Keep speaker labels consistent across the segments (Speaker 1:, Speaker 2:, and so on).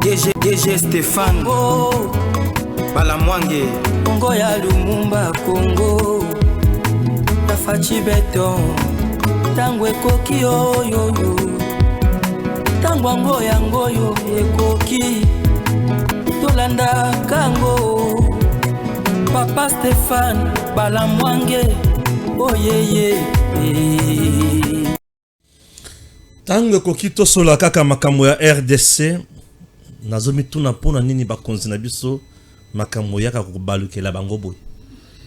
Speaker 1: DG Stéphane Balamwange
Speaker 2: Congo ya Lumumba Congo Tafachi Beton Tango ekoki oyo Tango ango yango yo ekoki Tolanda kango Papa Stéphane Balamwange Oyeye
Speaker 3: Tango ekoki tosola kaka makambo ya RDC Nazomi tuna pona nini bakonzi na biso makambo yaka kobalukela bango boy.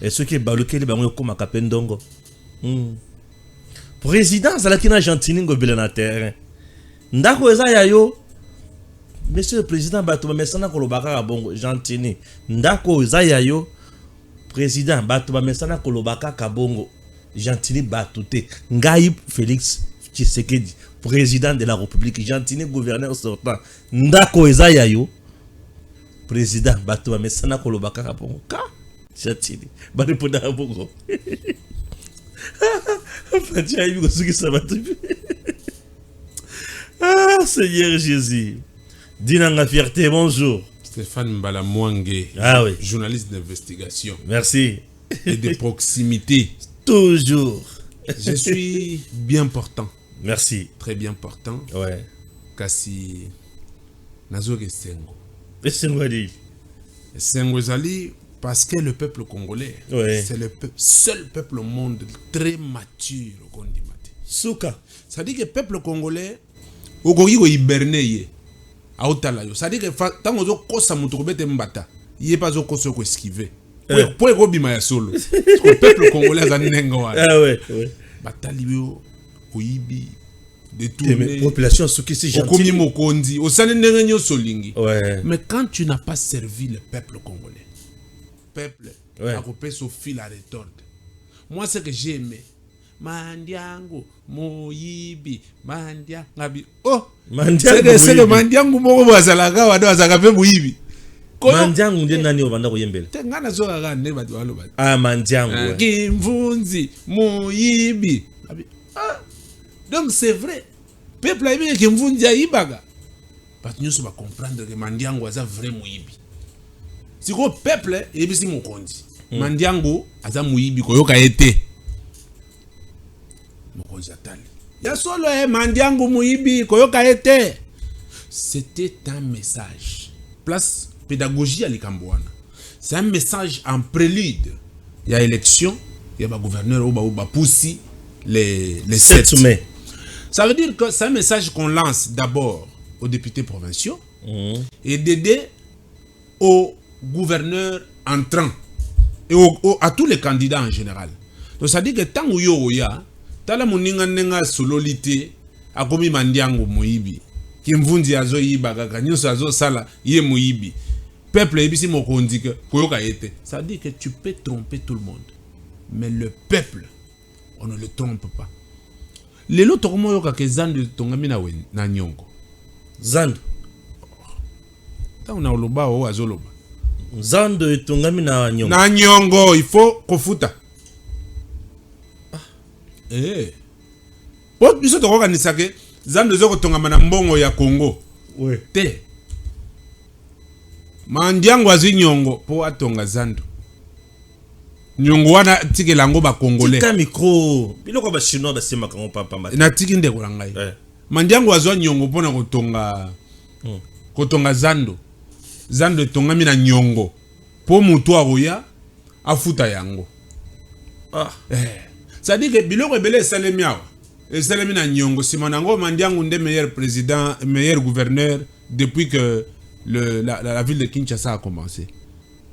Speaker 3: Et ceux qui balukeli bango koma kapendongo. Président zalaki na Gentini ngobela na terrain. Ndako eza yayo. Monsieur le président bato ba mesana kolobaka bongo Gentini. Ndako eza yayo. Président bato ba mesana kolobaka kabongo Gentini batute. Ngai Félix Tshisekedi, président de la République, Gentini gouverneur sortant. Ndako eza yayo. Président bato ba mesana kolobaka kabongo ka Gentini ba répondre à bongo. Ah Seigneur Jésus. Dinanga fierté, bonjour.
Speaker 4: Stéphane Balamwange, journaliste d'investigation.
Speaker 3: Merci.
Speaker 4: Et de proximité.
Speaker 3: Toujours.
Speaker 4: Je suis bien portant.
Speaker 3: Merci.
Speaker 4: Très bien portant.
Speaker 3: Ouais.
Speaker 4: Kasi Nazoge Sengo.
Speaker 3: Et Sengo dit.
Speaker 4: Sengo Zali, parce que le peuple congolais, c'est le seul peuple au monde très mature au Kondimate.
Speaker 3: Souka.
Speaker 4: Ça dit que le peuple congolais, au Gogi hiberné, ça dit que tant que kosa mutubete mbata, il est pas au koso ko esquiver. Pour le bima ya solo. Le peuple congolais a nengo.
Speaker 3: Ah ouais, ouais.
Speaker 4: Batalio oyibi de tout
Speaker 3: les populations ce qui c'est gentil.
Speaker 4: Okomi mokondi, osane nengenyo solingi.
Speaker 3: Ouais.
Speaker 4: Mais quand tu n'as pas servi le peuple congolais, peuple a coupé son fil à retordre. Moi ce que j'ai aimé Mandiango, Moyibi, Mandia, Ngabi. Oh, Mandiango. C'est le Mandiango moko bazalaka wado azaka pe Moyibi.
Speaker 3: Mandiango ndiye nani obanda koyembela?
Speaker 4: Tengana zoka ka ne batu balo batu.
Speaker 3: Ah Mandiango.
Speaker 4: Kimvunzi, Moyibi. Ah. Donc c'est vrai. Peuple a bien Kimvunzi ayibaga. Parce que nous va comprendre que Mandiango aza vrai Moyibi. Si le peuple est bien mokondi. Mandiango aza Moyibi koyoka ete. C'était un message. Place pédagogie à l'Ikambouana. C'est un message en prélude. Il y a élection, il y a un gouverneur Oba Poussi les 7 mai. Ça veut dire que c'est un message qu'on lance d'abord aux députés provinciaux et d'aider aux gouverneurs entrants et à tous les candidats en général. Donc ça veut dire que tant que yoya tala muninga nenga sololité akomi Mandiango Moyibi Kimvunzi azo yiba kaka nyonso azo sala ye Moyibi peuple ebisi mokondi ke koyoka ete. Ça veut dire que tu peux tromper tout le monde mais le peuple on ne le trompe pas. Lelo tokomo yoka ke Zando tongami na nyongo
Speaker 3: Zando
Speaker 4: ta una oloba o azoloba
Speaker 3: Zando tongami na
Speaker 4: nyongo il faut kofuta. Pot biso to organiser que Zando zoko tongama na mbongo ya Congo.
Speaker 3: Ouais.
Speaker 4: Te. Mandiango azinyongo po atonga Zando. Nyongo wana tike lango ba Congolais.
Speaker 3: Tika micro. Biloko ba chinois ba sema kango papa mati.
Speaker 4: Na tiki ndeko langai. Mandiango azwa nyongo pona kotonga Zando. Zando tongami na nyongo. Po mutu aroya afuta yango.
Speaker 3: Ah.
Speaker 4: Ça dit que biloko ebele salemiawa et salemina nyongo simanango Mandiango nde meilleur président meilleur gouverneur depuis que la ville de Kinshasa a commencé.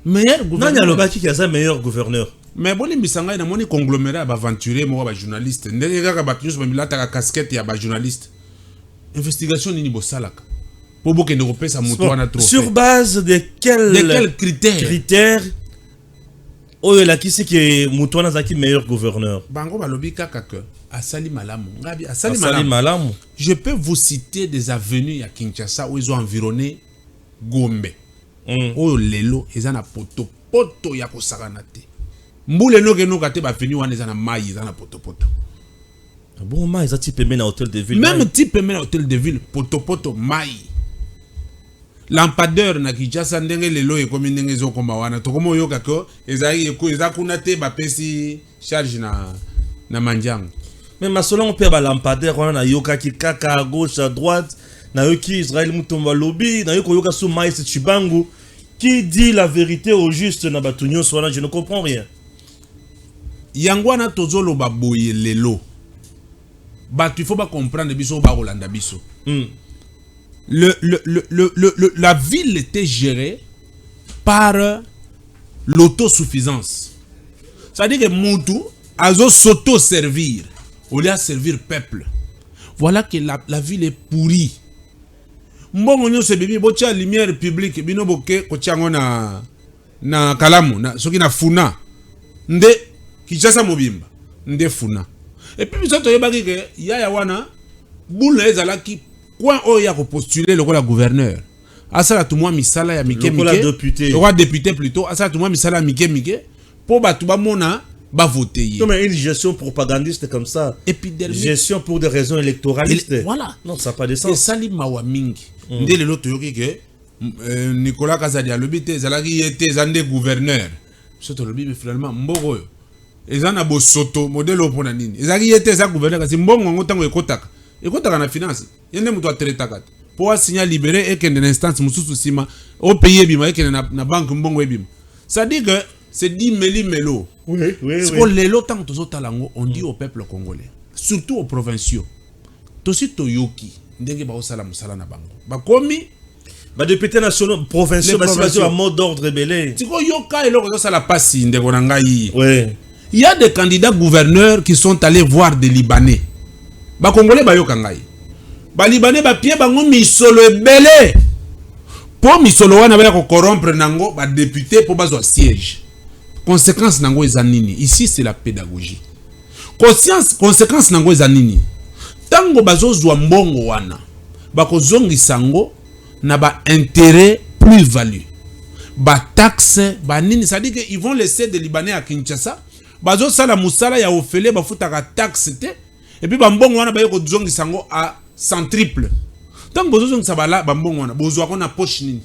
Speaker 4: Meilleur gouverneur.
Speaker 3: Nanya lobaki ki asa meilleur gouverneur.
Speaker 4: Mais boni misanga na moni conglomérat ba aventurier mo ba journaliste ndenge kaka ba news ba milata ka casquette ya ba journaliste. Investigation nini bosalaka. Po boke ne repesa mutu wana trop.
Speaker 3: Sur base de quels critères Oyo la kisi ki Mutuana zaki meilleur gouverneur.
Speaker 4: Bango balobi kaka que asali malamu. Ngabi
Speaker 3: asali malamu.
Speaker 4: Je peux vous citer des avenues à Kinshasa où ils ont environné Gombe. Oyo lelo ezana poto ya kosakana te. Mbule no kate ba venu wana ezana mai ezana poto.
Speaker 3: Bon mai ezati pembe na hôtel de ville.
Speaker 4: Même type pembe na hôtel de ville poto mai. lampadaire na Kinshasa ndenge lelo ekomi ndenge ezokoma wana tokoma oyoka ko eza kuna te bapesi charge na manjango.
Speaker 3: Mais masolon pe ba lampadaire on a yoka ki kaka à gauche à droite na yoki Israël Mutomba lobby na yoko yoka sou Maïs Chibangu qui dit la vérité au juste na batunyo so je ne comprends rien.
Speaker 4: Yangwana tozolo ba boye lelo. Il faut pas comprendre biso ba Rolanda biso. La ville était gérée par l'autosuffisance. C'est-à-dire que Moutou a s'auto-servir au lieu de servir peuple. Voilà que la ville est pourrie. Mbongo nyo se bibi bocha lumière publique bino boke ko chango na kalamu na soki na funa nde Kinshasa mobimba nde funa. Et puis biso toyebaki ke yaya wana boule ezalaki coin oya ko postuler le la gouverneur. Asala tout moi misala ya mike mike. Le roi député plutôt asala tout moi misala mike mike pour batu ba mona ba voter.
Speaker 3: Non mais une gestion propagandiste comme ça.
Speaker 4: Épidermique.
Speaker 3: Gestion pour des raisons électoralistes.
Speaker 4: Voilà.
Speaker 3: Non, ça n'a pas de sens.
Speaker 4: Et sali mawa mingi. Ndele lo toyoki ke Nicolas Kazadi alobite zalaki yete zande gouverneur. Soto lobi mais finalement mboko yo. Ezana bo soto modèle opona nini. Ezaki yete za gouverneur kasi mbongo ngotango ekotaka. Ekotaka na finance. Yende muto atreta kata. Pour signer libéré et qu'une instance mususu sima au pays bima et que na banque mbongo ebima. Ça dit que c'est dit meli melo.
Speaker 3: Oui.
Speaker 4: C'est pour les lots tant talango on dit au peuple congolais, surtout aux provinciaux. Tosi toyoki ndenge ba osala musala na bango. Ba komi
Speaker 3: ba député national provinciaux ba situation à mode d'ordre rebelle.
Speaker 4: Tiko yoka eloko osala pasi ndeko na ngai.
Speaker 3: Oui.
Speaker 4: Il y a des candidats gouverneurs qui sont allés voir des Libanais. Ba congolais ba yoka ngai. Ba Libanais ba pie bango misolo ebele. Pour misolo wana ba ko corrompre nango ba député pour bazwa siège. Conséquence nango ezanini. Ici c'est la pédagogie. Conséquence nango ezanini. Tango bazozwa mbongo wana bako zongi sango na ba intérêt plus value. Ba taxe ba nini, ça dit que ils vont laisser des Libanais à Kinshasa. Bazo sala musala ya ofele ba futaka taxe te et puis ba mbongo wana ba yoko zongi sango à centriple. Tango bazo zongi sabala ba mbongo wana bozwa ko na poche nini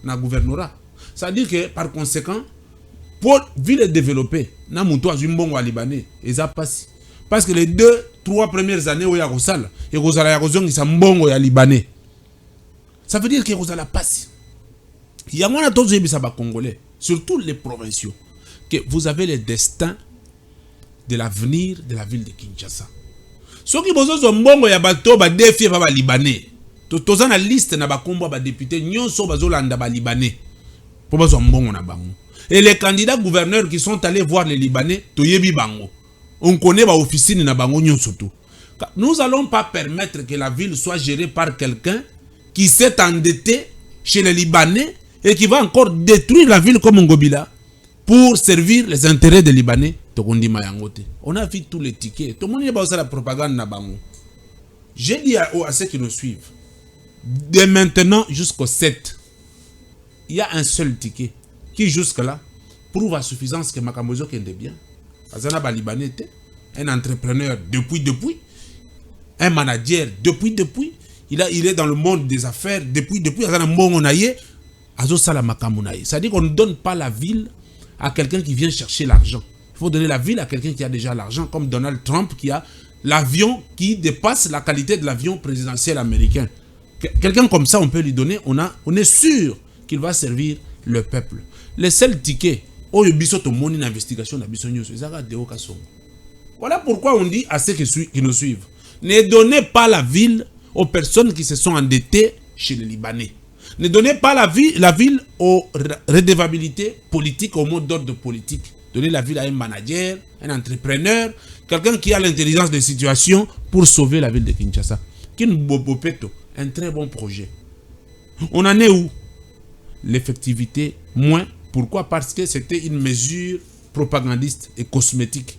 Speaker 4: na gouvernorat. Ça dit que par conséquent pour ville développer na muto azwi mbongo à Libanais eza pasi. Parce que les 2-3 premières années où il y a Rosal, et Rosal a raison, il y a mbongo ya Libanais. Ça veut dire que Rosal a passé. Il y a moins de choses congolais, surtout les provinciaux, que vous avez le destin de l'avenir de la ville de Kinshasa. Ceux qui ont mbongo ya bato ba défier ba Libanais. Toza na liste na ba kombo ba député nyonso bazolanda ba Libanais. Pour bazo mbongo na bango. Et les candidats gouverneurs qui sont allés voir les Libanais, toyebi bango. On connaît ma officine na bango surtout. Nous allons pas permettre que la ville soit gérée par quelqu'un qui s'est endetté chez les Libanais et qui va encore détruire la ville comme Ngobila pour servir les intérêts des Libanais. On a vu tous les tickets. Tout le monde a la propagande na bango. J'ai dit à ceux qui nous suivent, dès maintenant jusqu'au 7, il y a un seul ticket qui jusque-là prouve à suffisance que Makambozo kende bien. Azana ba Libanais, un entrepreneur depuis, un manager depuis, il est dans le monde des affaires depuis, Azana Mongonaye, Azo Sala Makamunaye. C'est-à-dire qu'on ne donne pas la ville à quelqu'un qui vient chercher l'argent. Il faut donner la ville à quelqu'un qui a déjà l'argent, comme Donald Trump qui a l'avion qui dépasse la qualité de l'avion présidentiel américain. Quelqu'un comme ça, on peut lui donner, on est sûr qu'il va servir le peuple. Les seuls tickets, voilà pourquoi on dit à ceux qui nous suivent, ne donnez pas la ville aux personnes qui se sont endettées chez les Libanais. Ne donnez pas la ville aux redevabilités politiques, au mode d'ordre politique. Donnez la ville à un manager, un entrepreneur, quelqu'un qui a l'intelligence des situations pour sauver la ville de Kinshasa. Un très bon projet. On en est où? L'effectivité, moins. Pourquoi? Parce que c'était une mesure propagandiste et cosmétique.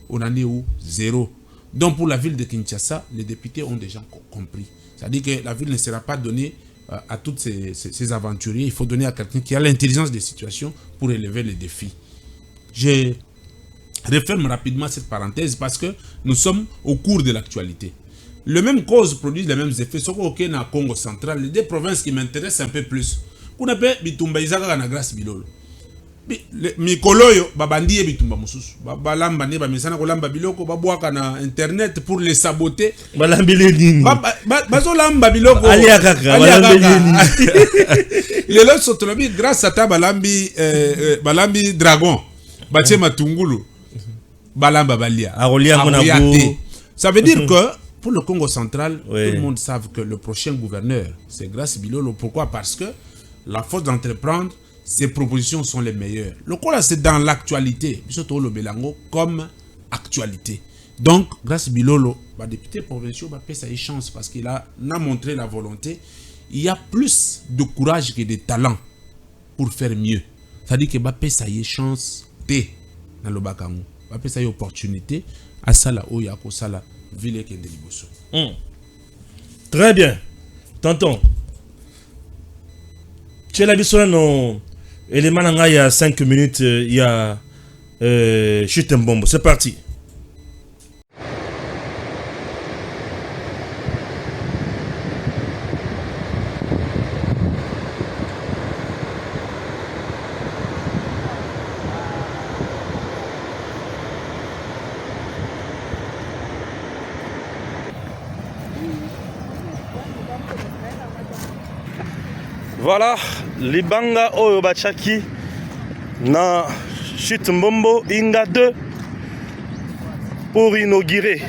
Speaker 4: On en est où? Zéro. Donc pour la ville de Kinshasa, les députés ont déjà compris. C'est-à-dire que la ville ne sera pas donnée à tous ces aventuriers. Il faut donner à quelqu'un qui a l'intelligence des situations pour élever les défis. Je referme rapidement cette parenthèse parce que nous sommes au cours de l'actualité. les mêmes causes produisent les mêmes effets. Ce qu'on a au Congo central, les deux provinces qui m'intéressent un peu plus. Qu'on appelle Bitumba Izaka na grâce Bilolo. Mikoloyo, babandi Bitumba Mususu. Balamba ne bamisana kolamba biloko, babwaka na internet pour les saboter.
Speaker 3: Balambele nini.
Speaker 4: Bazolamba biloko.
Speaker 3: Aliakaka, balambele nini.
Speaker 4: Les lots sont grâce à ta balambi dragon. Batie matungulu. Balamba balia. Ça veut dire que pour le Congo central, tout le monde sait que le prochain gouverneur, c'est Grace Bilolo. Pourquoi? Parce que la force d'entreprendre, ses propositions sont les meilleures. Le Congo, c'est dans l'actualité. Surtout le Belango comme actualité. Donc, Grace Bilolo, député provincial, va payer sa chance parce qu'il a montré la volonté. Il y a plus de courage que de talent pour faire mieux. C'est-à-dire que va payer sa chance dans le Bakango. Va payer sa opportunité à Sala Oyako Sala.
Speaker 3: Très bien. Tonton. Tu es là, non? Élément, il y a 5 minutes, il y a chute un bombe. C'est parti. Voilà, Libanga Oyo Bachaki na Chute Mbombo Inga 2 pour inaugurer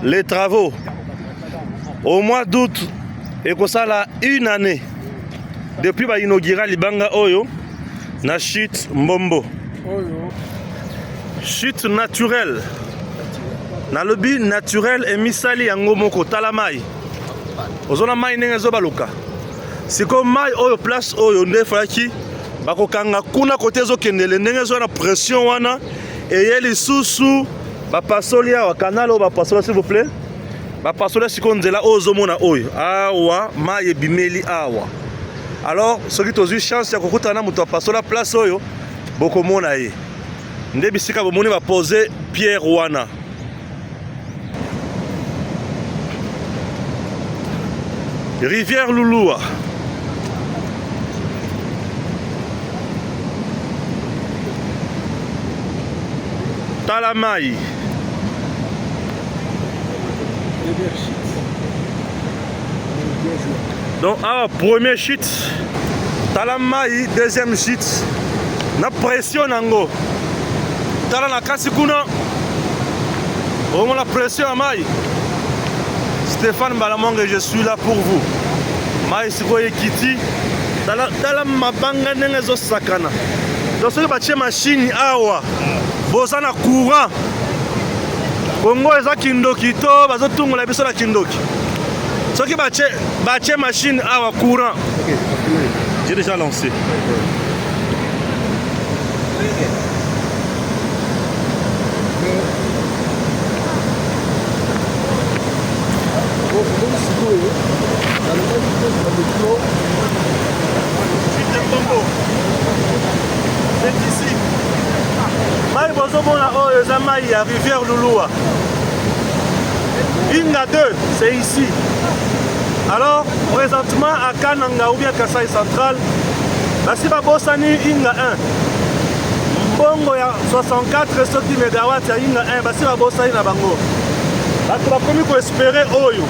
Speaker 3: les travaux au mois d'août et que ça là une année depuis ba inaugurer Libanga Oyo na Chute Mbombo. Chute naturelle. Na lobby naturel et misali yango moko talamai. Ozona mai nengezo baluka. C'est comme mai oyo place oyo nde faki bakokanga kuna côté zo kendele ndenge zo na pression wana et yeli susu ba pasoli ya canal ba pasoli s'il vous plaît ba pasoli sikonzela ozo mona oyo awa mai bimeli awa alors ce qui tozu chance ya kokutana muto pasola place oyo boko mona ye nde bisika bomoni ba poser pierre wana Rivière Louloua. Talamai. Donc, premier shit. Talamai, deuxième shit. Na pression nango. Tala na kasi kuna. Vraiment la pression à Maï. Stéphane Balamongue, je suis là pour vous. Maï Sikoye Kiti. Tala mabanga nengezo sakana. Donc, ce que machine awa. Bozana courant. Congo eza kindoki to bazotungola biso na kindoki. Soki bache machine awa courant. OK, j'ai déjà lancé. C'est ici. Maï Bozomona Oyo Zamaï à Rivière Louloua. Inga 2, c'est ici. Alors, présentement à Kananga ou bien Kasaï Central, Basiba Bossani Inga 1. Bongo ya 64 MW ya Inga 1, Basiba Bossani na Bango. Là, tu vas commis pour espérer Oyo.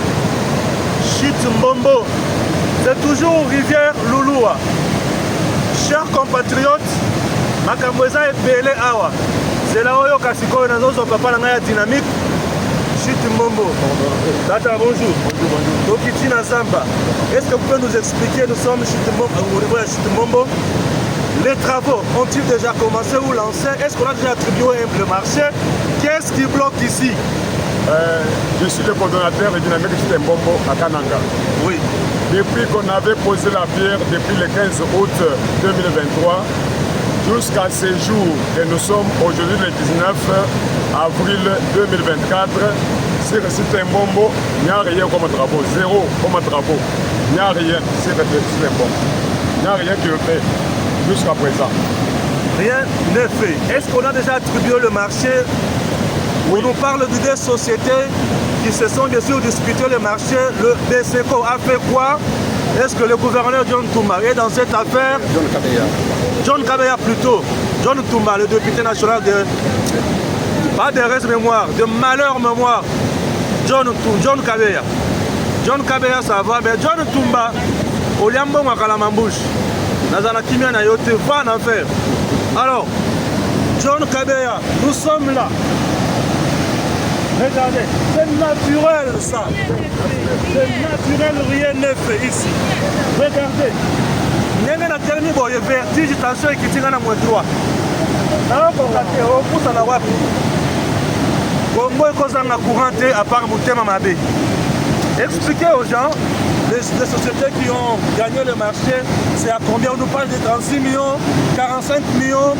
Speaker 3: Chute Mbombo. C'est toujours Rivière Louloua. Chers compatriotes, Makamboza est belé awa. C'est là où il y a un papa dynamique. Chute Mbombo. Tata, bonjour. Bonjour. Zamba. Est-ce que vous pouvez nous expliquer, nous sommes au niveau de Chute Mbombo. Les travaux ont-ils déjà commencé ou lancé? Est-ce qu'on a déjà attribué le marché? Qu'est-ce qui bloque ici?
Speaker 5: Je suis le coordonnateur de Dynamique Chute Mbombo à Kananga.
Speaker 3: Oui.
Speaker 5: Depuis qu'on avait posé la pierre, depuis le 15 août 2023, jusqu'à ce jour, et nous sommes aujourd'hui le 19 avril 2024, sur le site Mbombo, il n'y a rien comme travaux, zéro comme travaux. Il n'y a rien sur le site Mbombo. Il n'y a rien qui est fait jusqu'à présent.
Speaker 3: Rien n'est fait. Est-ce qu'on a déjà attribué le marché
Speaker 6: On nous parle de des sociétés qui se sont bien sûr disputées le marché. Le BSECO a fait quoi? Est-ce que le gouverneur John Toumba est dans cette affaire? John Kabeya plutôt. John Toumba, le député national de... Pas de reste mémoire, de malheur mémoire. John Kabeya. John Kabeya ça va, mais John Toumba, au Liambo Makalamambouche, Nazana Kimia na yote, va en enfer. Alors, John Kabeya, nous sommes là. Regardez, c'est naturel ça. C'est naturel, rien n'est fait ici. Regardez. N'est-ce pas terminé, bon, il y a vertige, tension qui tient à moins droit. Alors, on pousse à la wapi. Congo est causé en courant à part Moutema Mabé. Expliquez aux gens, les sociétés qui ont gagné le marché, c'est à combien? On nous parle de 36 millions, 45 millions,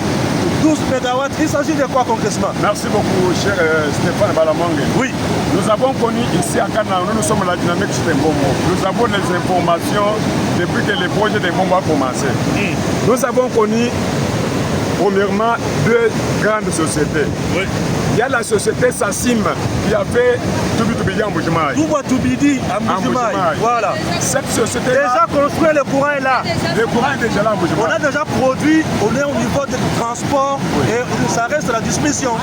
Speaker 6: 12 mégawatts. Il s'agit de quoi concrètement?
Speaker 5: Merci beaucoup, cher Stéphane Balamangue.
Speaker 6: Oui.
Speaker 5: Nous avons connu ici à Canaan, nous sommes la dynamique de Mbombo. Nous avons les informations depuis que le projet de Mbombo a commencé. Nous avons connu, premièrement, deux grandes sociétés.
Speaker 6: Oui.
Speaker 5: Il y a la société Sassim qui a fait Toubidi en Boujmaï.
Speaker 6: Toubidi en Boujmaï. Voilà.
Speaker 5: Cette société
Speaker 6: déjà construit, le courant est là.
Speaker 5: Le courant est déjà là en Boujmaï.
Speaker 6: On a déjà produit, on est au niveau du transport et ça reste la dismission.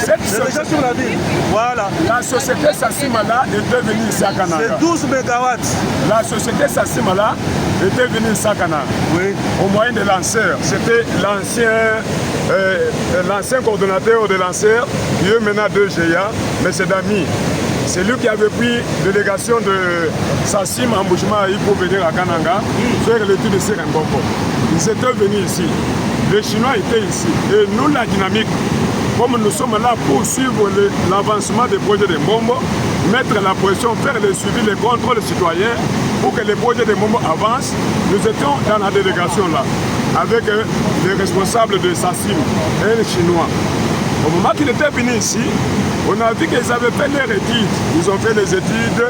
Speaker 5: Cette
Speaker 6: c'est déjà sur la ville. Voilà.
Speaker 5: La société Sassim là était venue ici à Canaan.
Speaker 6: C'est 12 mégawatts.
Speaker 5: La société Sassim là était venue ici à Canaan.
Speaker 6: Oui.
Speaker 5: Au moyen des lanceurs. C'était l'ancien coordonnateur des lanceurs, qui est maintenant de GIA, M. Dami. C'est lui qui avait pris délégation de Sassim en Boujmaï pour venir à Kananga faire l'étude de Sirembombo. Ils étaient venus ici. Les Chinois étaient ici. Et nous, la dynamique, comme nous sommes là pour suivre l'avancement des projets de Mbombo, mettre la pression, faire le suivi, les contrôles citoyens pour que les projets de Mbombo avancent, nous étions dans la délégation là, avec les responsables de Sassim et les Chinois. Au moment qu'ils étaient venus ici, on a vu qu'ils avaient fait leurs études. Ils ont fait les études,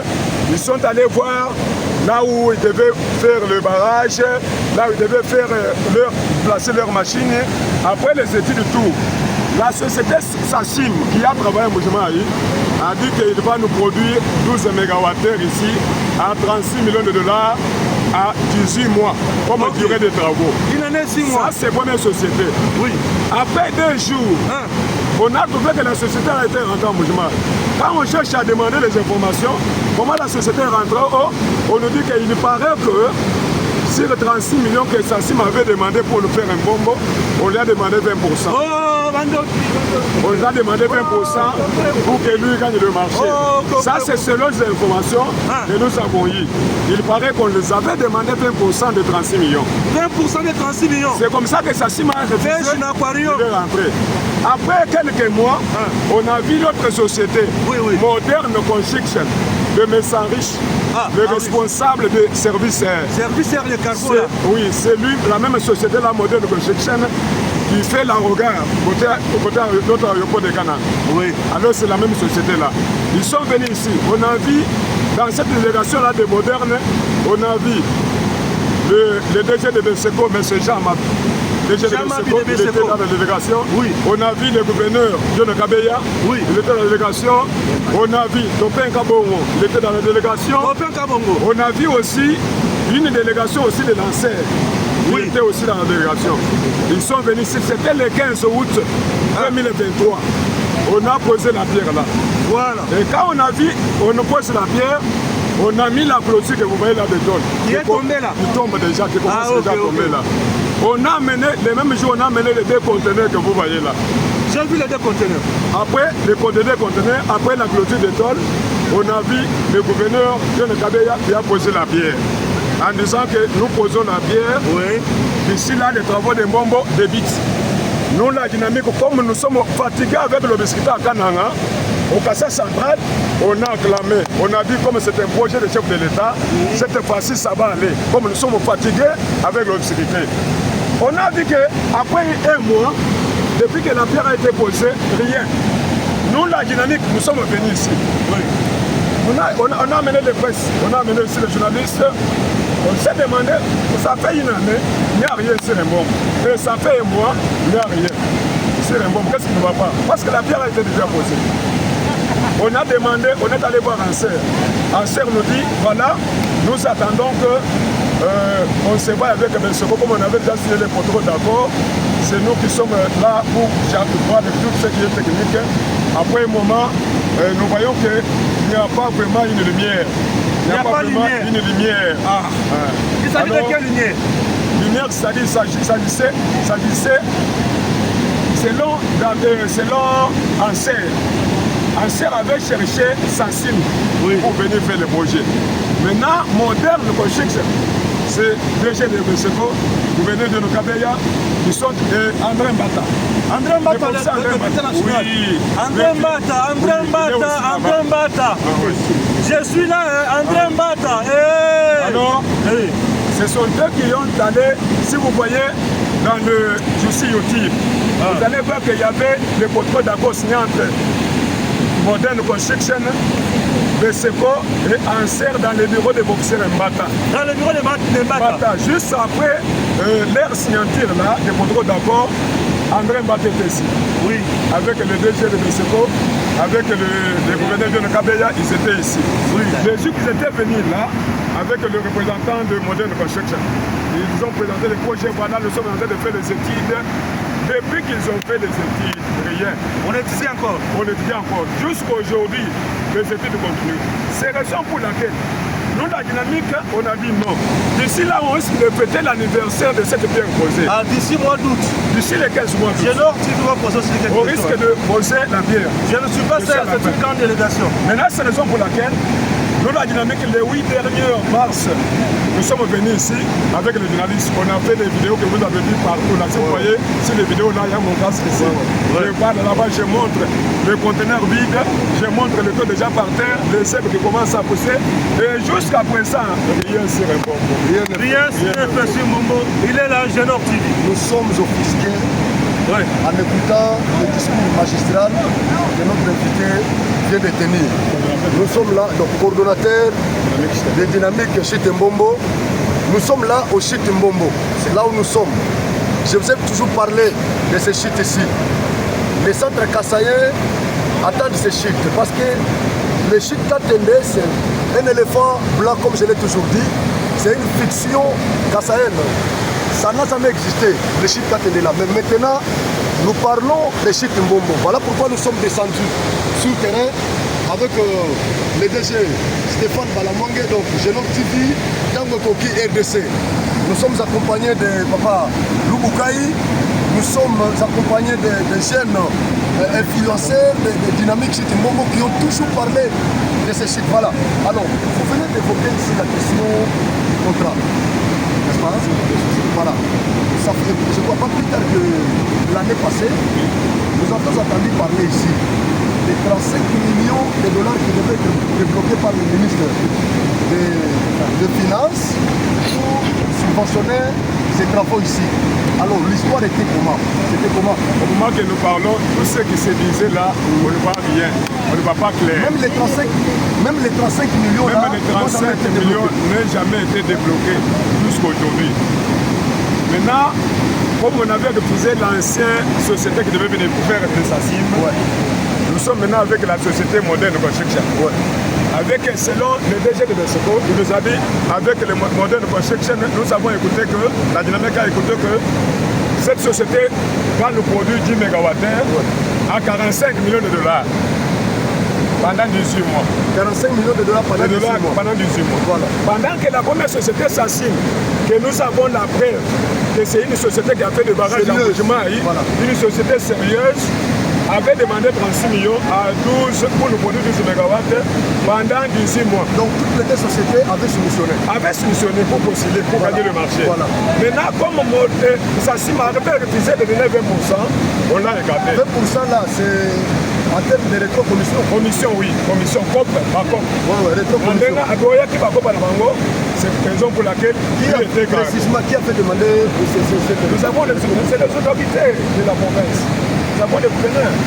Speaker 5: ils sont allés voir là où ils devaient faire le barrage, là où ils devaient placer leurs machines. Après les études tout, la société Sassim qui a travaillé à Boujmaï a dit qu'il va nous produire 12 mégawattheures ici à 36 millions de dollars à 18 mois comme durée de travaux.
Speaker 6: Il en est 6 mois.
Speaker 5: Ça, c'est la première société.
Speaker 6: Oui.
Speaker 5: Après 2 jours, on a trouvé que la société a été rentrée en Boujmaï. Quand on cherche à demander les informations, comment la société est rentrée, on nous dit qu'il paraît que sur les 36 millions que Sassim avait demandé pour nous faire un bombo, on lui a demandé 20%. On lui a demandé 20% pour que lui gagne le marché. Ça, c'est selon les informations que nous avons eues. Il paraît qu'on les avait demandé 20% de 36 millions.
Speaker 6: 20% de 36 millions.
Speaker 5: C'est comme ça que Sassim a refusé de rentrer. Après quelques mois, on a vu notre société, Moderne Construction, de Messanrich, le responsable des services.
Speaker 6: Services de carbone.
Speaker 5: Oui, c'est lui, la même société, la Moderne Construction, qui fait l'enrogard côté de notre aéroport de Canaan.
Speaker 6: Oui.
Speaker 5: Alors c'est la même société-là. Ils sont venus ici. On a vu, dans cette délégation-là de Moderne, on a vu le DG de BSECO, M. Jean Mab. DG de BSECO, il était dans la délégation.
Speaker 6: Oui.
Speaker 5: On a vu le gouverneur John Kabeya,
Speaker 6: oui.
Speaker 5: Il était dans la délégation. On a vu Topin Kabongo, il était dans la délégation.
Speaker 6: Topin Kabongo.
Speaker 5: On a vu aussi une délégation aussi de lanceurs.
Speaker 6: Oui.
Speaker 5: Il était aussi dans la délégation. Ils sont venus ici, c'était le 15 août 2023. On a posé la pierre là.
Speaker 6: Voilà.
Speaker 5: Et quand on a vu, on pose la pierre, on a mis la clôture que vous voyez là de tôle.
Speaker 6: Qui est tombé là?
Speaker 5: Qui tombe déjà, qui commence déjà à tomber là. On a amené, le même jour, on a amené les 2 conteneurs que vous voyez là.
Speaker 6: J'ai vu les 2 conteneurs.
Speaker 5: Après, les conteneurs, après la clôture de tôle, on a vu le gouverneur John Kabeya qui a posé la pierre. En disant que nous posons la pierre, d'ici là, les travaux de Mbombo débutent. Nous, la dynamique, comme nous sommes fatigués avec l'obésité à Kananga, au Kassa central, on a acclamé, on a dit comme c'est un projet de chef de l'État, cette fois-ci ça va aller. Comme nous sommes fatigués avec l'obésité. On a dit qu'après 1 mois, depuis que la pierre a été posée, rien. Nous, la dynamique, nous sommes venus ici. On a amené les presse, on a amené ici les journalistes. On s'est demandé, ça fait 1 année, il n'y a rien sur les mômes. Et ça fait 1 mois, il n'y a rien. Boxer un bon, qu'est-ce qui ne va pas? Parce que la pierre a été déjà posée. On a demandé, on est allé voir Anser. Anser nous dit, voilà, nous attendons que on se voit avec Benseko, comme on avait déjà signé les protocoles d'accord. C'est nous qui sommes là pour voir de tout ce qui est technique. Après un moment, nous voyons qu'il n'y a pas vraiment une lumière.
Speaker 6: Il n'y a pas
Speaker 5: une lumière.
Speaker 6: Il s'agit de quelle lumière?
Speaker 5: Lumière, c'est-à-dire, s'agissait selon Anser. Anser avait cherché Sassine pour venir faire le projet. Maintenant, moderne construction, c'est DG de Benseko, gouverneur de Nokabeya, qui sont André Mbata.
Speaker 6: André Mbata, le député national. Oui. André Mbata. Je suis là, André Mbata.
Speaker 5: Alors, ce sont eux qui ont allé, si vous voyez, dans le Jussi YouTube, vous allez voir qu'il y avait les protocoles d'accord signés entre Modern Construction, Benseko et Anser dans le bureau de Boxer Mbata.
Speaker 6: Dans le bureau de Mbata.
Speaker 5: Juste après leur signature là, des protocoles d'accord, André Mbata était ici.
Speaker 6: Oui.
Speaker 5: Avec le DG de Benseko, avec le gouverneur de Nokabeya, ils étaient ici. Oui. Les jours qu'ils étaient venus là, avec le représentant de Modern Construction, ils ont présenté le projet. Voilà, nous sommes en train de faire les études. Depuis qu'ils ont fait les études, rien.
Speaker 6: On étudie encore.
Speaker 5: On étudie encore. Jusqu'aujourd'hui, les études continuent. C'est la raison pour laquelle nous, la dynamique, on a dit non. D'ici là, on risque de fêter l'anniversaire de cette pierre posée.
Speaker 6: D'ici mois d'août.
Speaker 5: D'ici les 15 mois d'août.
Speaker 6: On
Speaker 5: risque de poser la pierre.
Speaker 6: Je ne suis pas seul, c'est une grande délégation.
Speaker 5: Maintenant, c'est la raison pour laquelle nous, la dynamique, les 8 derniers mars, nous sommes venus ici avec les journalistes. On a fait des vidéos que vous avez vues partout. Là, si vous voyez, sur les vidéos, là, il y a mon casque ici. Je parle là-bas, je montre le conteneur vide, je montre le taux déjà par terre, les sèves qui commencent à pousser. Et jusqu'à présent, rien ne se répond.
Speaker 6: Rien ne se fait sur Mombo. Il est là, Genor TV.
Speaker 7: Nous sommes offusqués en écoutant le discours magistral que notre invité vient de tenir. Nous sommes là, donc coordonnateur des dynamiques chez Mbombo. Nous sommes là au site Mbombo, c'est là où nous sommes. Je vous ai toujours parlé de ce site ici. Les centres kassaïens attendent ces sites parce que le site Katende, c'est un éléphant blanc, comme je l'ai toujours dit. C'est une fiction kassaïenne. Ça n'a jamais existé, le site Katende là. Mais maintenant, nous parlons des sites Mbombo. Voilà pourquoi nous sommes descendus sur le terrain avec le DG Stéphane Balamangue, donc Genor TV, Tango Koki RDC. Nous sommes accompagnés de Papa Louboukaï, nous sommes accompagnés de jeunes influenceurs, de dynamiques sites Mbombo qui ont toujours parlé de ces sites. Voilà. Alors, vous venez d'évoquer ici la question du contrat. N'est-ce pas? Voilà. Ça fait, je ne crois pas plus tard que l'année passée, nous avons entendu parler ici des 35 millions de dollars qui devaient être débloqués par le ministre des Finances pour subventionner ces travaux ici. Alors l'histoire était comment? C'était comment?
Speaker 5: Au moment que nous parlons, tout ce qui se disait là, on ne voit rien, on ne voit pas clair.
Speaker 7: Même les 35 millions
Speaker 5: là, les 35 millions n'ont jamais été débloqués jusqu'aujourd'hui. Maintenant, comme on avait refusé l'ancienne société qui devait venir faire des SACIM, nous sommes maintenant avec la société moderne Construction. Avec, selon le DG de Benseko, il nous a dit, avec le moderne Construction, nous avons écouté que, la dynamique a écouté que cette société va nous produire 10 MWh à 45 millions de dollars pendant 18 mois.
Speaker 7: 45 millions de dollars pendant 18 mois.
Speaker 5: Pendant 18 mois.
Speaker 7: Voilà.
Speaker 5: Pendant que la première société SACIM, que nous avons la preuve que c'est une société qui a fait des barrages d'engagement, une société sérieuse, avait demandé 36 millions à 12 pour nous produire 12 MW pendant 18 mois.
Speaker 7: Donc toutes les deux sociétés avaient soumissionné.
Speaker 5: Avaient soumissionné pour postuler, pour gagner le marché.
Speaker 7: Voilà.
Speaker 5: Maintenant, comme SACIM a refusé de donner 20%, on l'a regardé.
Speaker 7: 20% là, c'est en termes de rétro-commission.
Speaker 5: Commission, oui. Commission COP, pas COP.
Speaker 7: Rétro-commission.
Speaker 5: C'est la raison pour laquelle
Speaker 7: précisément qui a fait demander
Speaker 5: nous avons les autorités de la province. Nous avons les gouverneurs.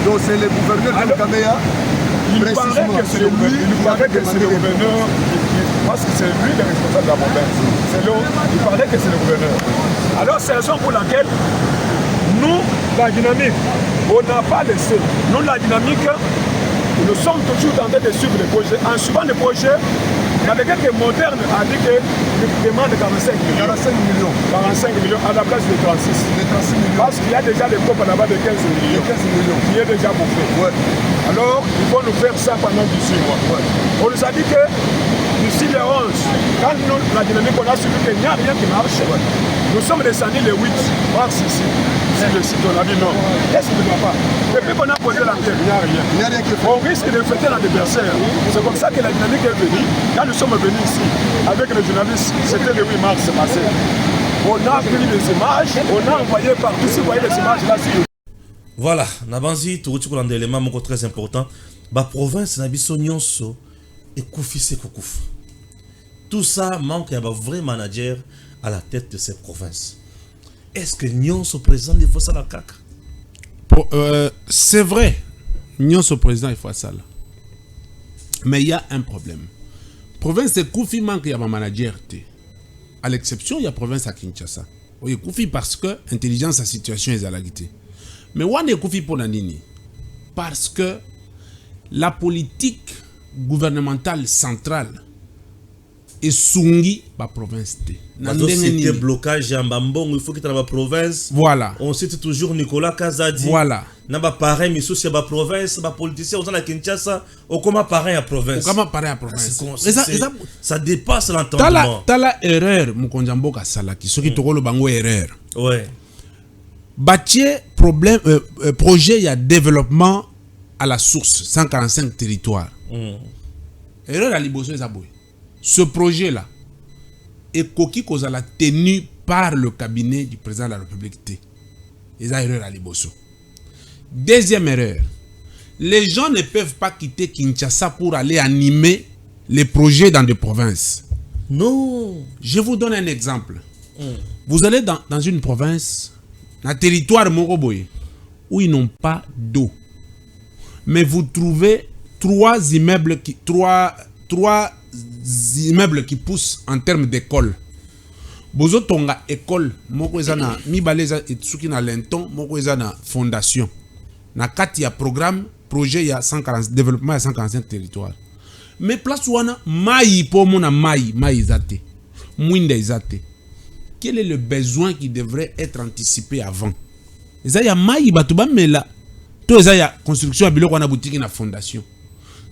Speaker 7: Donc c'est le gouverneur de Kabeya.
Speaker 5: Il paraît que c'est le gouverneur, parce que c'est lui le responsable de la province. Il paraît que c'est le gouverneur. Alors c'est la raison pour laquelle nous, La dynamique, on n'a pas laissé. Nous, la dynamique, nous sommes toujours en train de suivre les projets. En suivant les projets, il y a quelqu'un qui est moderne a dit qu'il demande 45 millions. 45 millions à la place de 36. Parce qu'il y a déjà des copes là-bas de 15 millions. Qui est déjà bouffé. Ouais. Alors, ils vont nous faire ça pendant 18 mois. Ouais. On nous a dit que d'ici le 11, quand nous, la dynamique, on a suivi qu'il n'y a rien qui marche. Ouais. Nous sommes descendus le 8 mars ici. Sur le site, on a dit non. Qu'est-ce qui ne va pas? Depuis qu'on a posé la pierre, il n'y a rien. On risque de fêter l'anniversaire. C'est comme ça que la dynamique est venue. Quand nous sommes venus ici, avec les journalistes, c'était le 8 mars passé. On a pris des images, on a envoyé partout. Si vous voyez les images là, c'est...
Speaker 3: Voilà, Nabanzi, tout le monde élément très important. La province, n'a biso nyonso et koufissé koukouf. Tout ça manque à un vrai manager à la tête de cette province. Est-ce que nyonso président il faut ça la CAC?
Speaker 4: C'est vrai, nyonso président il faut ça là. Mais il y a un problème. Province de Koufi manque à un manager. À l'exception, il y a province à Kinshasa. Oui, Koufi parce que intelligence à situation est à la guité. Mais on est Koufi pour Nanini. Parce que la politique gouvernementale centrale est soumise par la province.
Speaker 3: C'était blocage en Bambong, il faut qu'il y ait la province.
Speaker 4: Voilà.
Speaker 3: On cite toujours Nicolas Kazadi.
Speaker 4: Voilà.
Speaker 3: N'a pas pareil, mais sous la province, les politiciens, on a Kinshasa, on comment pareil à province.
Speaker 4: Comment pareil à province.
Speaker 3: Ça dépasse l'entendement.
Speaker 4: T'as la erreur, Moukonjambo Kassalaki, ce qui te rôle bango erreur.
Speaker 3: Ouais.
Speaker 4: Bâtier problème, projet, il y a développement à la source, 145 territoires. Erreur à Liboso et Zaboué. Ce projet-là est coquille cause à la tenue par le cabinet du président de la République. Et ça, erreur à Liboso. Deuxième erreur. Les gens ne peuvent pas quitter Kinshasa pour aller animer les projets dans des provinces.
Speaker 3: Non.
Speaker 4: Je vous donne un exemple. Vous allez dans une province, un territoire Moroboye, où ils n'ont pas d'eau. Mais vous trouvez trois immeubles qui poussent en termes d'école. Bozo tonga école, moko ezana mibaleza etsuki na lenton, moko ezana fondation. Na kati ya programme, projet ya 140 développement ya 145 territoires. Mais place wana mai po mona mai izate. Mwinda izate. Quel est le besoin qui devrait être anticipé avant? Eza ya mai batuba mela. To eza ya construction ya biloko na boutique na fondation.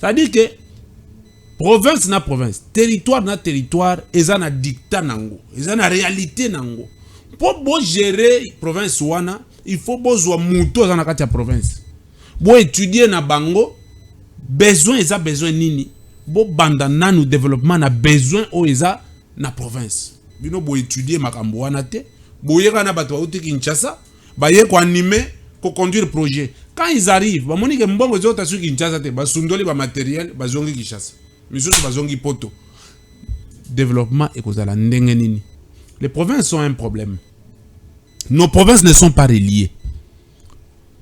Speaker 4: Ça veut dire que province na province, territoire na territoire, eza na dictat nango, eza na réalité nango. Pour bo gérer province wana, il faut bozwa muto eza na kati ya province. Bo étudier na bango, besoin eza besoin nini? Bo banda nanu développement na besoin o eza na province. Bino bo étudier makambo wana te, bo yeka na bato uti Kinshasa, ba ye ko animer, ko conduire projet. Quand ils arrivent, ba moni ke mbongo zota su Kinshasa te, ba sundoli ba matériel, ba zongi Kinshasa. Développement et cause à la ndengenini. Les provinces ont un problème. Nos provinces ne sont pas reliées.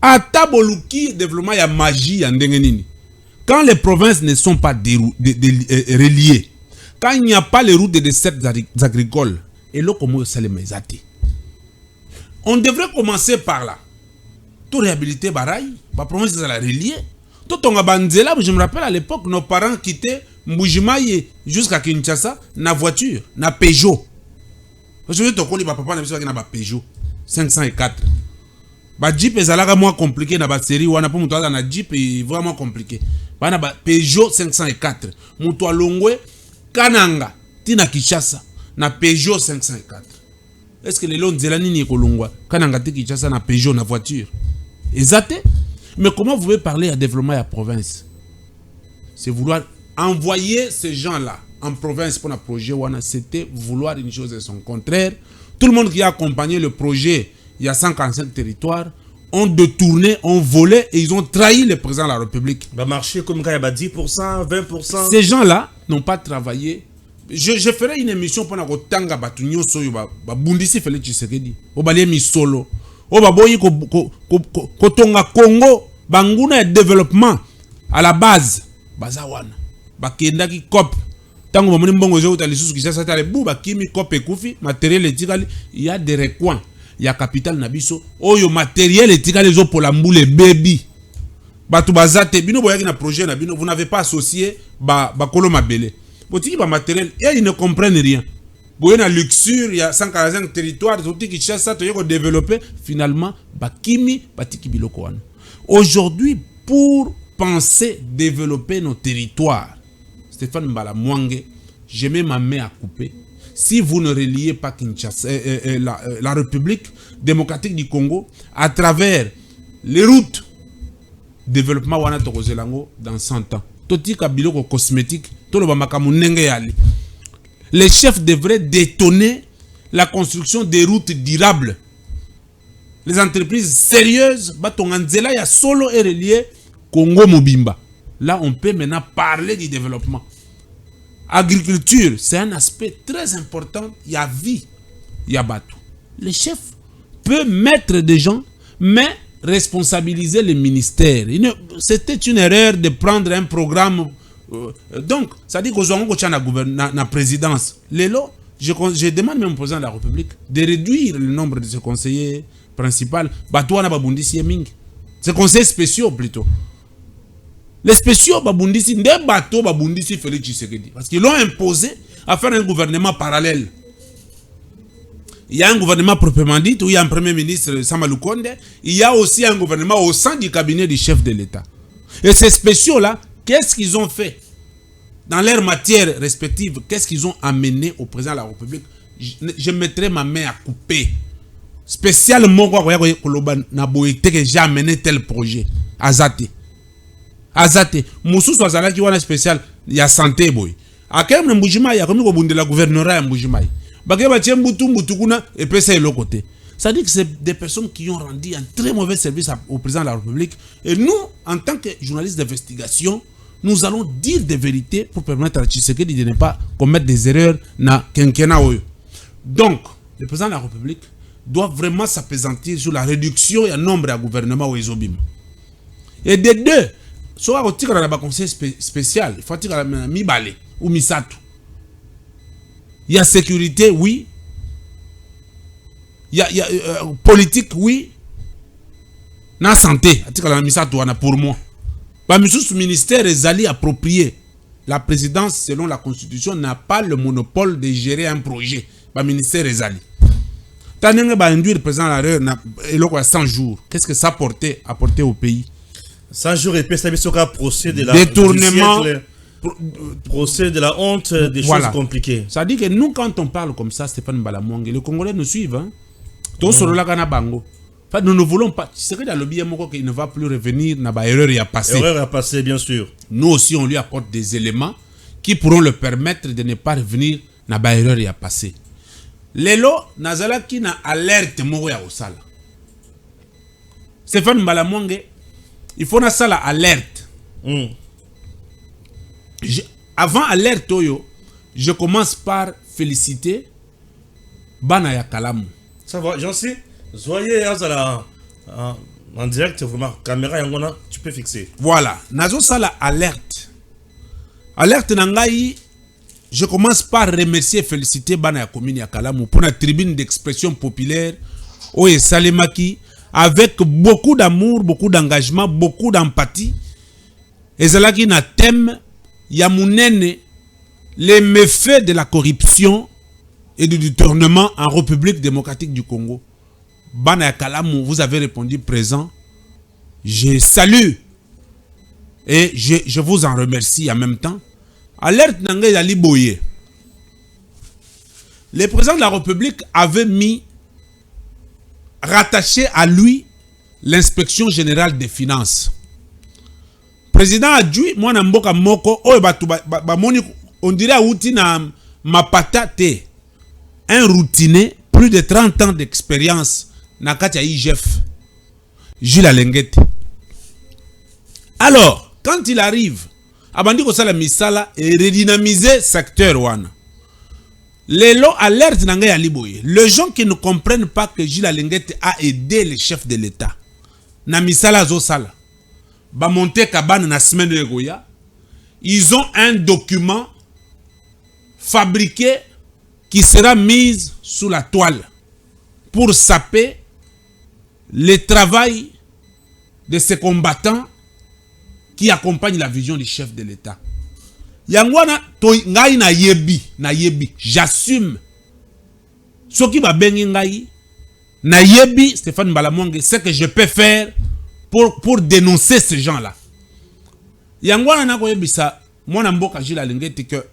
Speaker 4: À Taboluki, développement, il y a magie en ndengenini. Quand les provinces ne sont pas reliées, quand il n'y a pas les routes de dessertes agricoles, et là, comment ça les mezate? On devrait commencer par là. Tout réhabiliter Baraï, la province est reliée. Tout on a banzela, je me rappelle à l'époque, nos parents quittaient Mbujimaye jusqu'à Kinshasa na voiture, na Peugeot. Je veux te dire, papa n'a pas Peugeot 504. Ba Jeep ezalaka moins compliqué na ba série wana pour muto na Jeep est vraiment compliqué. Ba na ba Peugeot 504. Muto alongwe Kananga tina Kinshasa na Peugeot 504. Est-ce que les longs zelani ni kolongwa Kananga ti Kinshasa na Peugeot na voiture? Exact. Mais comment vous pouvez parler à développement à la province? C'est vouloir envoyer ces gens-là en province pour un projet, c'était vouloir une chose et son contraire. Tout le monde qui a accompagné le projet, il y a 145 territoires, ont détourné, ont volé et ils ont trahi le président de la République.
Speaker 3: Va marcher comme quand il y a 10%, 20%.
Speaker 4: Ces gens-là n'ont pas travaillé. Je ferai une émission pour que Tanga Batunyo Soyo Bundisi Félix Tshisekedi. Obalé mi solo. Obaboyi ko tonga Congo banguna développement à la base bazawana. Bakenda ki cop. Tango bamoni mbongo zo utali susu kisasa tale bu bakimi cop ekufi matériel etikali, il y a des recoins. ya capital nabiso oyo matériel etika les pour la mboule baby batu bazate bino boyaki na projet na bino vous n'avez pas associé ba kolo mabele botiki ba matériel et ils ne comprennent rien boye na luxure ya 145 territoires totiki chassa to yeko développer finalement bakimi batiki biloko wana aujourd'hui pour penser développer nos territoires Stéphane Mbala Mwange je mets ma main à couper si vous ne reliez pas Kinshasa, la République démocratique du Congo à travers les routes développement wana tokozelango dans 100 ans totika biloko cosmétique toloba makamu ndenge yali les chefs devraient détonner la construction des routes durables les entreprises sérieuses batonga nzela ya solo et relié Congo Mobimba là on peut maintenant parler du développement. Agriculture, c'est un aspect très important. Il y a vie, il y a bateau. Le chef peut mettre des gens, mais responsabiliser les ministères. C'était une erreur de prendre un programme. Donc, ça dit qu'aujourd'hui, on a la présidence. Je demande même au président de la République de réduire le nombre de ses conseillers principaux. Ces conseillers spéciaux plutôt. Les spéciaux babundisi nde bateau babundisi Félix Tshisekedi parce qu'ils l'ont imposé à faire un gouvernement parallèle. Il y a un gouvernement proprement dit où il y a un premier ministre Sama Lukonde, il y a aussi un gouvernement au sein du cabinet du chef de l'État. Et ces spéciaux là, qu'est-ce qu'ils ont fait dans leurs matières respectives? Qu'est-ce qu'ils ont amené au président de la République? Je mettrai ma main à couper. Spécialement que j'ai amené tel projet Azate. Azate, Moussou Swazala qui wana spécial, il y a santé boy. Akem na Mbujimai, il y a comme le la gouverneura à Mbujimai. Bakeba tient Mboutoukuna et puis c'est l'autre côté. Ça dit que c'est des personnes qui ont rendu un très mauvais service au président de la République. Et nous, en tant que journalistes d'investigation, nous allons dire des vérités pour permettre à Tshisekedi de ne pas commettre des erreurs na Kenkena Oyo. Donc, le président de la République doit vraiment s'appesantir sur la réduction et un nombre de gouvernements au Ezobim. Et des deux, soit au tigre de conseil spécial, il faut tirer la mi-balé ou mi-satou. Il y a sécurité, oui. Il y a politique, oui. Na santé, tirer la mi-satou pour moi. Le ministère est allé approprié. La présidence, selon la constitution, n'a pas le monopole de gérer un projet. Le ministère est allé. Tanenge va induire le président à l'heure 100 jours. Qu'est-ce que ça apportait au pays?
Speaker 3: 100 jours et puis ça veut procès de la
Speaker 4: détournement,
Speaker 3: procès de la honte, des
Speaker 4: voilà.
Speaker 3: Choses compliquées.
Speaker 4: Ça dit que nous, quand on parle comme ça, Stéphane Mbala Mwange, les Congolais nous suivent. Hein? Tous là bango. Enfin, nous ne voulons pas. C'est vrai dans le billet qu'il ne va plus revenir. N'a erreur y a passé.
Speaker 3: Erreur à passer, bien sûr.
Speaker 4: Nous aussi, on lui apporte des éléments qui pourront le permettre de ne pas revenir. N'a erreur y a passé. Lelo nazala qui na alerte moko ya osala. Stéphane Mbala Mwange, il faut na sala alerte. Avant alerte oyo, je commence par féliciter Bana ya Kalamu.
Speaker 3: Ça va, j'en sais. Soyez en direct, vraiment, caméra yangona, tu peux fixer.
Speaker 4: Voilà, nazo sala alerte. Alerte nangai. Je commence par remercier et féliciter Bana Komini ya Kalamu pour la tribune d'expression populaire Oye Salemaki avec beaucoup d'amour, beaucoup d'engagement, beaucoup d'empathie. Et Zalaki na thème Yamunene, les méfaits de la corruption et du détournement en République démocratique du Congo. Bana Kalamu, vous avez répondu présent. Je salue et je vous en remercie en même temps. Alerte Nangé Yali Boye. Le président de la République avait rattaché à lui l'inspection générale des finances. Président adjoint, moi Namboka Moko, on dirait outi na mapatate. Un routinier, plus de 30 ans d'expérience, na katia IGF. Jules Alengete. Alors, quand il arrive, Abandi ko sala misala et redynamiser secteur wana. Les lots alerte nanga ya liboye. Les gens qui ne comprennent pas que Jules Alengete a aidé les chefs de l'État. Na misala zo sala. Ba monter kabane na semaine de Goya. Ils ont un document fabriqué qui sera mis sous la toile. pour saper le travail de ces combattants qui accompagnent la vision du chef de l'État. Yangwana to ngai na yebi, j'assume. Ce qui va bengi ngai na yebi Stéphane Balamwange, c'est que je peux faire pour dénoncer ces gens-là. Yangwana na koyebisa mwana mboka Gilles Alingeti que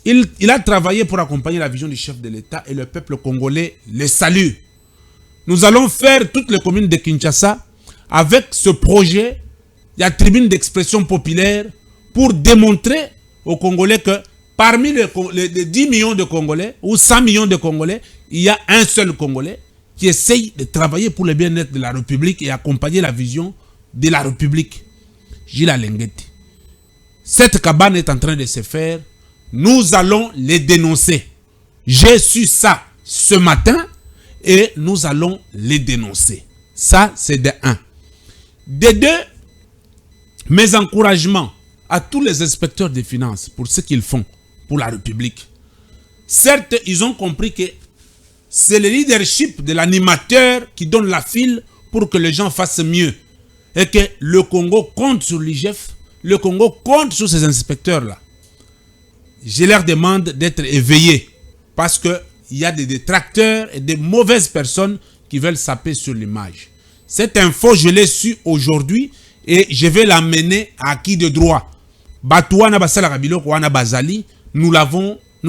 Speaker 4: il a travaillé pour accompagner la vision du chef de l'État et le peuple congolais le salue. Nous allons faire toutes les communes de Kinshasa avec ce projet, la tribune d'expression populaire, pour démontrer aux Congolais que parmi les 10 millions de Congolais ou 100 millions de Congolais, il y a un seul Congolais qui essaye de travailler pour le bien-être de la République et accompagner la vision de la République. Gilles Alingeti. Cette cabane est en train de se faire. Nous allons les dénoncer. J'ai su ça ce matin et nous allons les dénoncer. Ça, c'est de 1. De 2, mes encouragements à tous les inspecteurs des finances pour ce qu'ils font pour la République. Certes, ils ont compris que c'est le leadership de l'animateur qui donne la file pour que les gens fassent mieux. Et que le Congo compte sur l'IGF, le Congo compte sur ces inspecteurs-là. Je leur demande d'être éveillés parce qu'il y a des détracteurs et des mauvaises personnes qui veulent saper sur l'image. Cette info, je l'ai su aujourd'hui et je vais l'amener à qui de droit. Batouana Basala Rabilo Wana Bazali, nous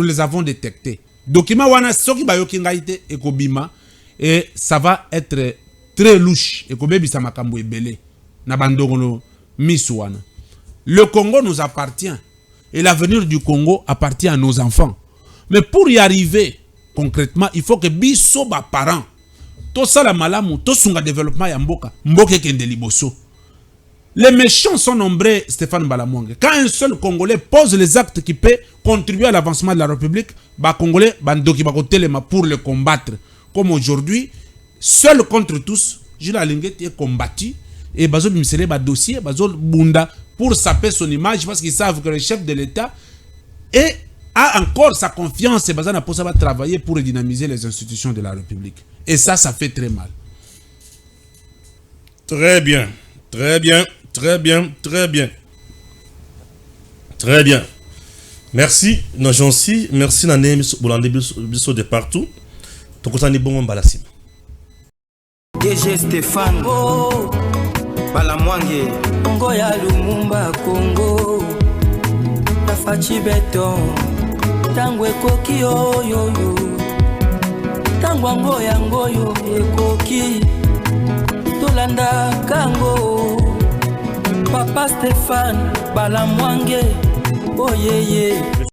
Speaker 4: les avons détectés. Document Wana Soki Bayoki Ngaite et Kobima, et ça va être très louche. Et Kobebi Samakambo Ebele, Nabandogono Misouana. Le Congo nous appartient. Et l'avenir du Congo appartient à nos enfants. Mais pour y arriver, concrètement, il faut que biso ba parents, tout ça la malamu, tout sunga développement ya mboka, mboka kende liboso. Les méchants sont nombreux, Stéphane Balamwange. Quand un seul Congolais pose les actes qui peuvent contribuer à l'avancement de la République, bah Congolais, bandoki ba kotelema pour le combattre. Comme aujourd'hui, seul contre tous, Gilles Alingeti est combattu et bazo bimisele ba dossier, bazo bunda pour saper son image parce qu'ils savent que le chef de l'État a encore sa confiance et Bazana pour ça va travailler pour dynamiser les institutions de la République. Et ça fait très mal.
Speaker 3: Très bien, très bien, très bien, très bien. Très bien. Merci, Najonsi. Merci, Nané Boulande Bisso de partout. Tokotani bon Balassim.
Speaker 2: DG Stéphane Balamwange. Congo ya Lumumba Congo. Tafachi beton. Tangwe koki yo. Tangwa ngoyo ekoki. Tolanda kango. Papa Stéphane Balamwange. Oh yeah.